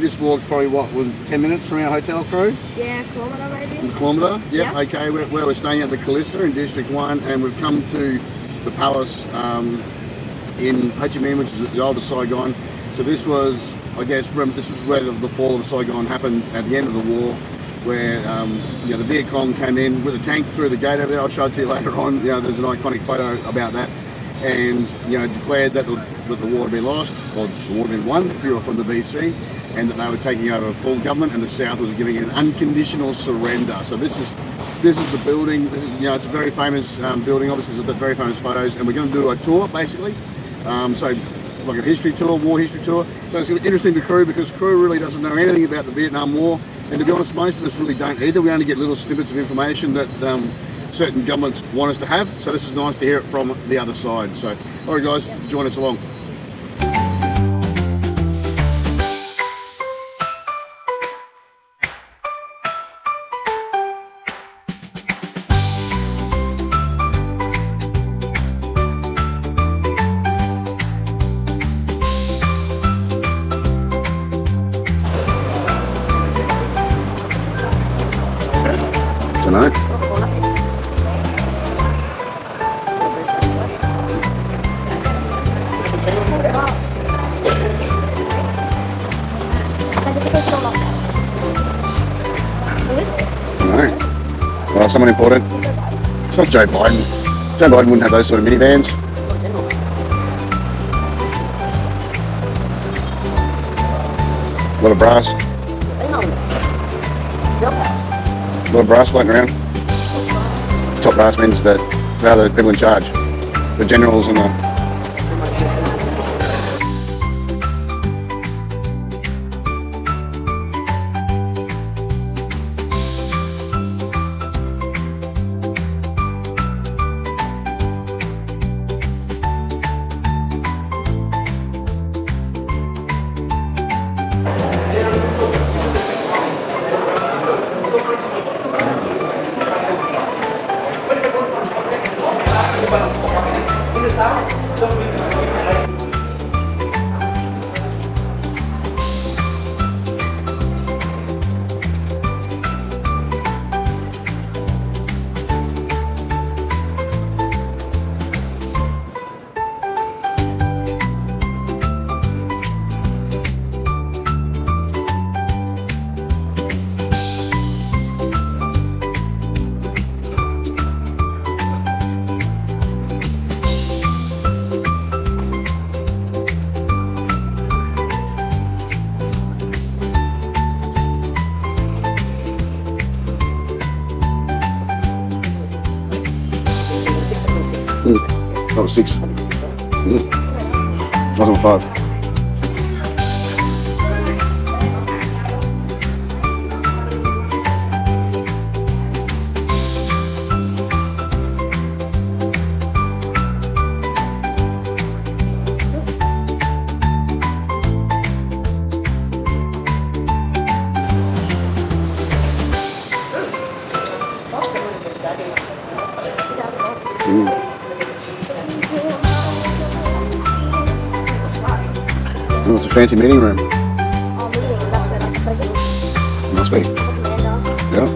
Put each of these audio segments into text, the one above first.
just walked probably, what, was 10 minutes from our hotel crew? Yeah, a kilometre maybe. A kilometre? Yep. Yeah. Okay, we're staying at the Calissa in District 1, and we've come to the palace in Ho Chi Minh, which is the oldest Saigon. So this was, I guess, remember, this was where the fall of Saigon happened at the end of the war, where you know, the Viet Cong came in with a tank through the gate over there. I'll show it to you later on. You know, there's an iconic photo about that, and you know, declared that the war had been lost, or the war had been won if you were from the VC, and that they were taking over a full government, and the South was giving an unconditional surrender. So this is the building. This is, you know, it's a very famous building. Obviously, it's very famous photos, and we're going to do a tour basically. So like a history tour, war history tour. So it's interesting to crew, because crew really doesn't know anything about the Vietnam War, and to be honest, most of us really don't either. We only get little snippets of information that certain governments want us to have. So this is nice to hear it from the other side. So, all right, guys, join us along. Dunno. Well, someone important. It's not Joe Biden. Joe Biden wouldn't have those sort of minivans. A lot of brass. A lot of brass floating around. Top brass means that they are the people in charge. The generals and the... That was 6. That was 5. Oh, it's a fancy meeting room. Oh, meeting, that's where like the president. Must be. Yeah.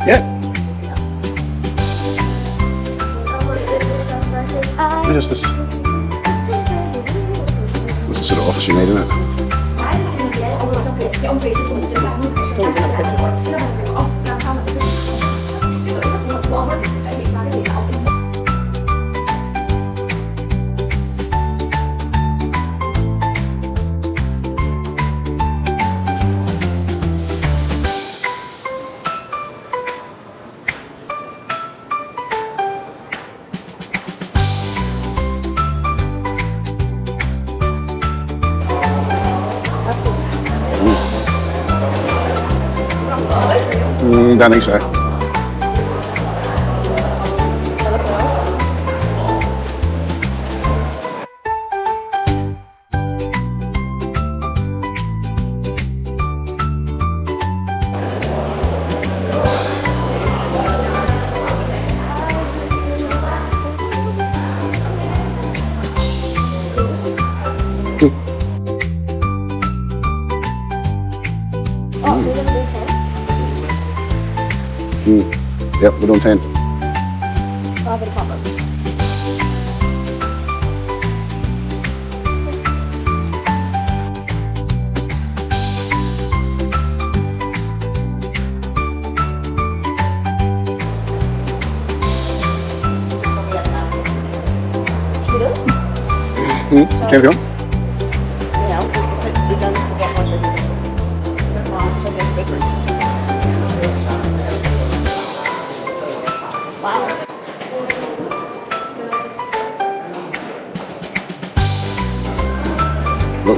Yep. Just this. This is the sort of office you need, isn't it? Don't think so. Oh, so you're gonna do 10? Yep, we're doing 10. I'll have it pop up. Carry on. Yeah, we've done this before. Wow. Whoa.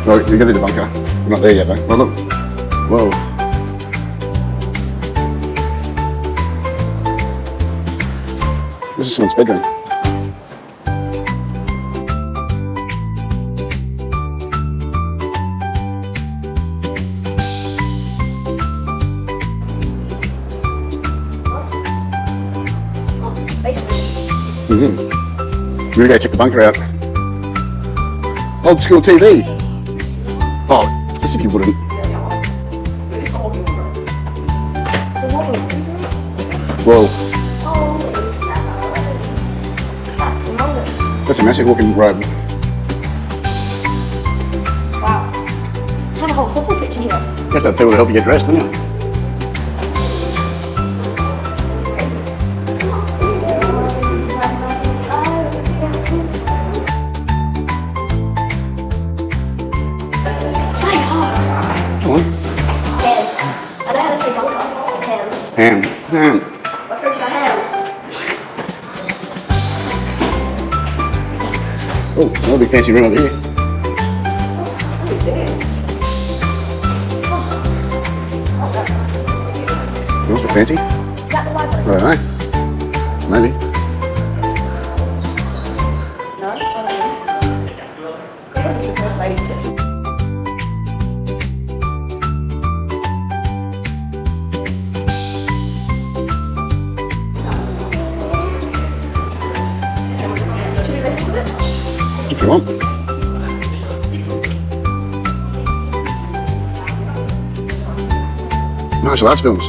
Right, you're going to the bunker. We're not there yet though. Oh look. Whoa. This is someone's bedroom. We're gonna go check the bunker out. Old school TV. Oh, as if you wouldn't. Whoa. That's a massive walking road. Wow. Have a whole football pitch in here. You have to have people to help you get dressed, don't you? Come on. Ham. I know how to say bunker. Ham. Ham. Let's go to the ham. Oh, another big fancy room over here. Yours look fancy? Is that the library? Right, maybe. No? I don't know. This is the first lady's kitchen. Should we listen to it? If you want. Martial arts films.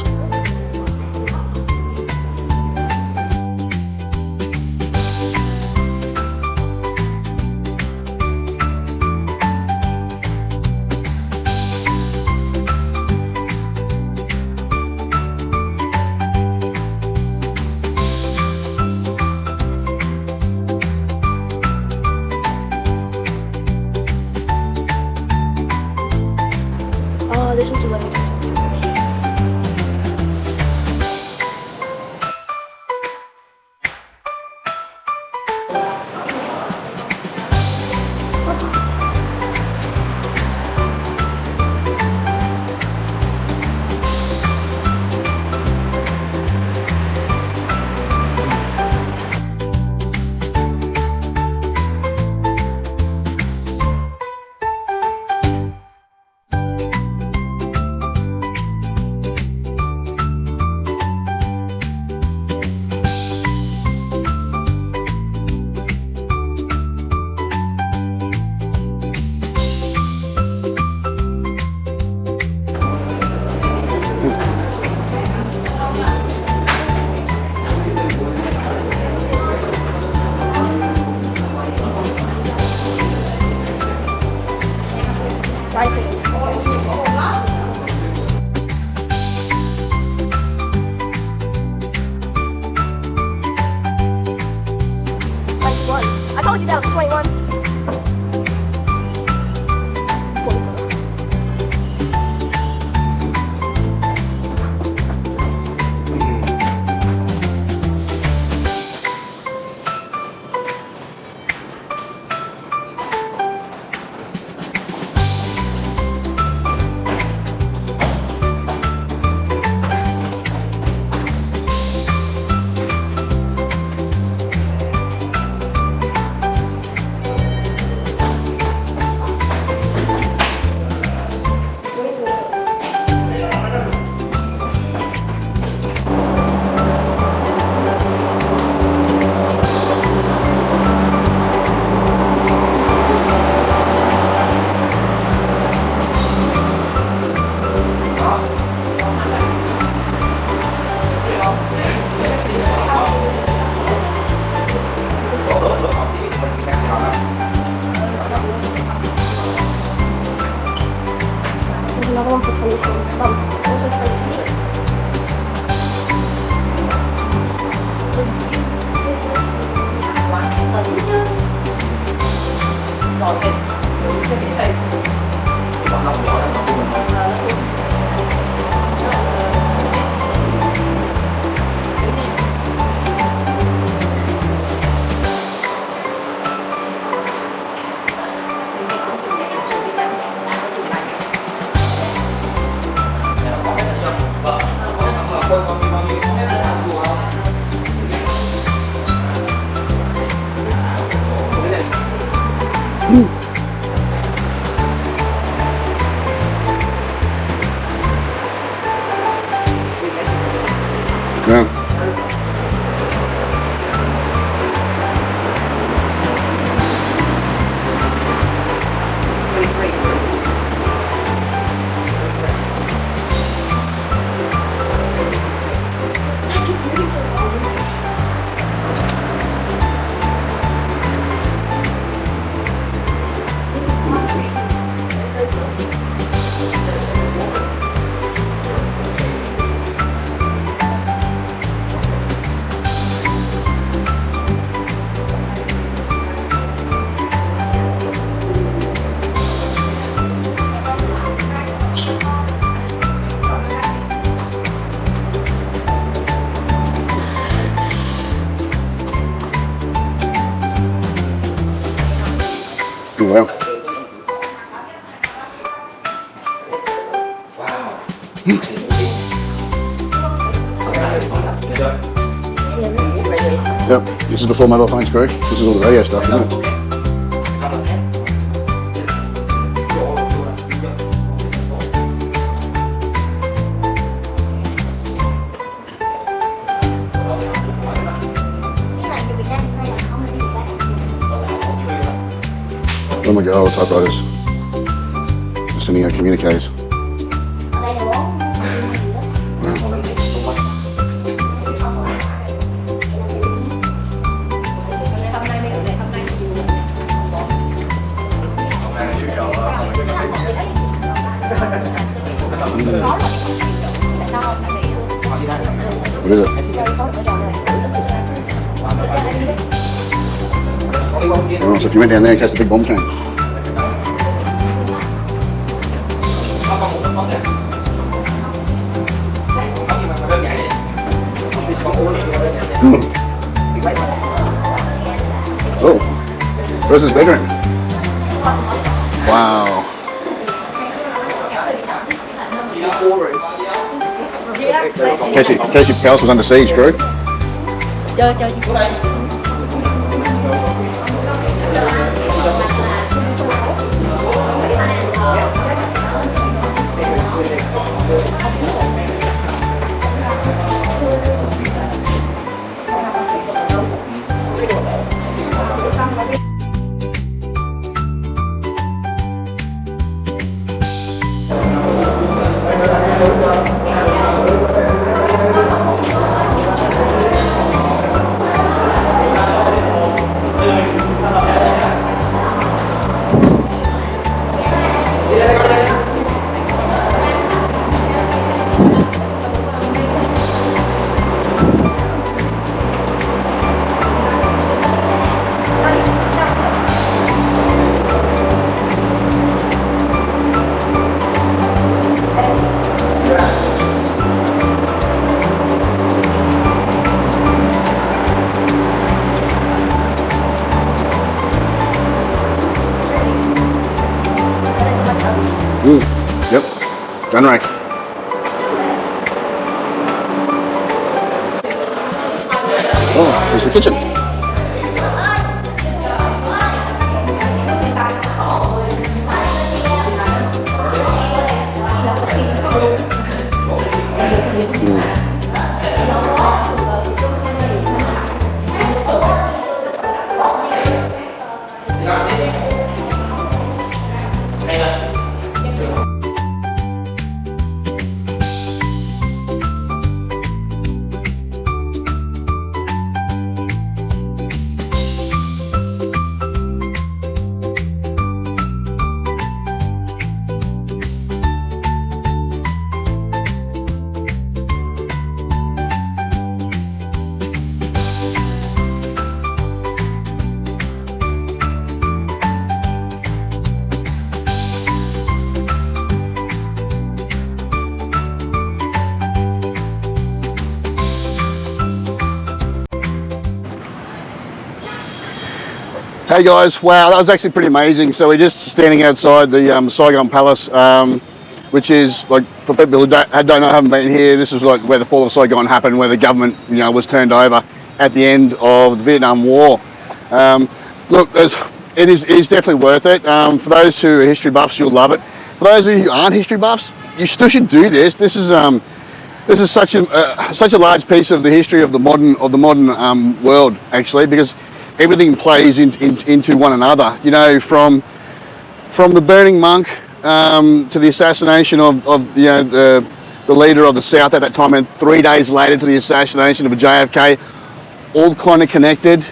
Oh, this one's amazing. I told you that was 21. Yeah. Oh, wow. Yep, this is the full mobile phones crew. This is all the radio stuff, isn't it? Oh my god, typewriters. Just sending out communiques. What is it? Oh, so if you went down there in case the big bomb came. Oh, where's his bedroom? Wow. Casey Palace was under siege, crew. Yep, gun rack. Oh, there's the kitchen. Hey guys, wow, that was actually pretty amazing. So we're just standing outside the Saigon Palace, which is, like, for people who don't know, haven't been here, this is like where the fall of Saigon happened, where the government, you know, was turned over at the end of the Vietnam War. Look, it is definitely worth it. For those who are history buffs, you'll love it. For those who aren't history buffs, you still should do this. This is this is such a large piece of the history of the modern world, actually, because everything plays into one another. You know, from the burning monk to the assassination of you know the leader of the South at that time, and 3 days later to the assassination of JFK, all kind of connected.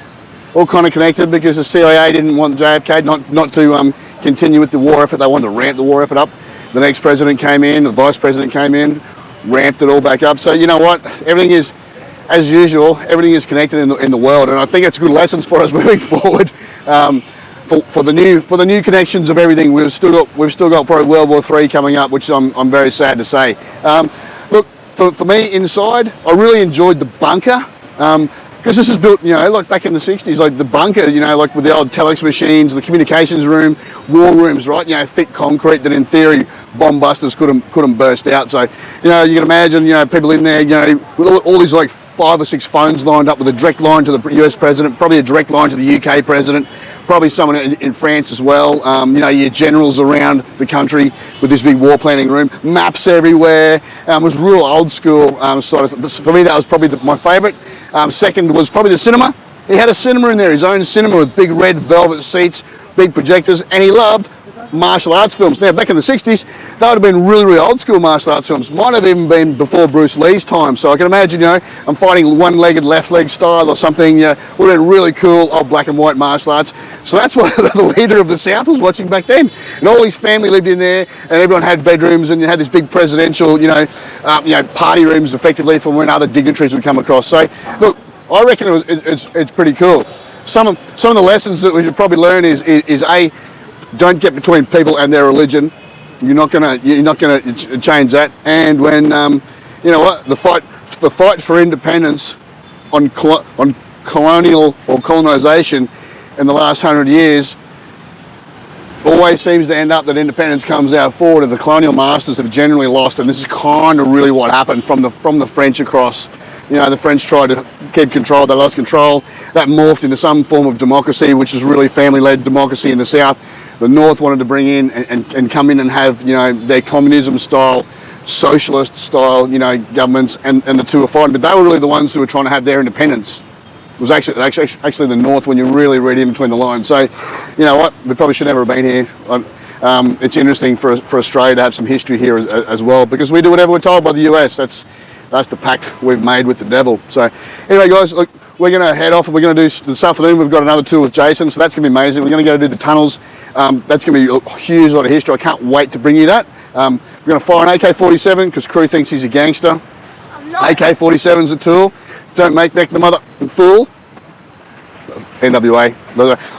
All kind of connected because the CIA didn't want JFK not to continue with the war effort. They wanted to ramp the war effort up. The next president came in, the vice president came in, ramped it all back up. So you know what? Everything is, as usual, everything is connected in the world, and I think it's good lessons for us moving forward. For the new connections of everything, we've still got probably World War III coming up, which I'm very sad to say. Look, for me inside, I really enjoyed the bunker. Because this is built, you know, like back in the 60s, like the bunker, you know, like with the old telex machines, the communications room, war rooms, right? You know, thick concrete that in theory bomb busters couldn't burst out. So, you know, you can imagine, you know, people in there, you know, with all these like 5 or 6 phones lined up with a direct line to the US president, probably a direct line to the UK president, probably someone in France as well. You know, your generals around the country with this big war planning room, maps everywhere. It was real old school sort of. For me, that was probably my favourite. Second was probably the cinema. He had a cinema in there, his own cinema with big red velvet seats, big projectors, and he loved martial arts films. Now, back in the 60s, that would have been really, really old school martial arts films. Might have even been before Bruce Lee's time. So I can imagine, you know, I'm fighting one-legged left leg style or something. Would have been really cool, old black and white martial arts. So that's what the leader of the South was watching back then. And all his family lived in there, and everyone had bedrooms, and you had this big presidential, party rooms effectively for when other dignitaries would come across. So, look, I reckon it's pretty cool. Some of the lessons that we should probably learn is A, don't get between people and their religion. You're not gonna change that. And when you know what, the fight for independence on colonial or colonization in the last 100 years always seems to end up that independence comes out forward, and the colonial masters have generally lost. And this is kind of really what happened from the French across. You know, the French tried to keep control, they lost control. That morphed into some form of democracy, which is really family-led democracy in the South. The North wanted to bring in and come in and have, you know, their communism-style, socialist-style, you know, governments, and the two were fighting. But they were really the ones who were trying to have their independence. It was actually the North when you really read in between the lines. So, you know what, we probably should never have been here. It's interesting for Australia to have some history here as well, because we do whatever we're told by the US. That's the pact we've made with the devil. So anyway, guys, look, we're going to head off, and we're going to do this afternoon. We've got another tour with Jason, so that's going to be amazing. We're going to go do the tunnels. That's going to be a huge lot of history. I can't wait to bring you that. We're going to fire an AK-47 because Crew thinks he's a gangster. AK-47's a tool. Don't make the mother fool. NWA.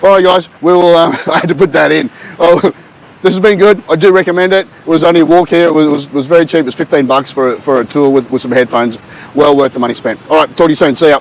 All right, guys, we will. I had to put that in. Oh, this has been good. I do recommend it. It was only a walk here. It was very cheap. It was $15 for a tour with some headphones. Well worth the money spent. All right, talk to you soon. See ya.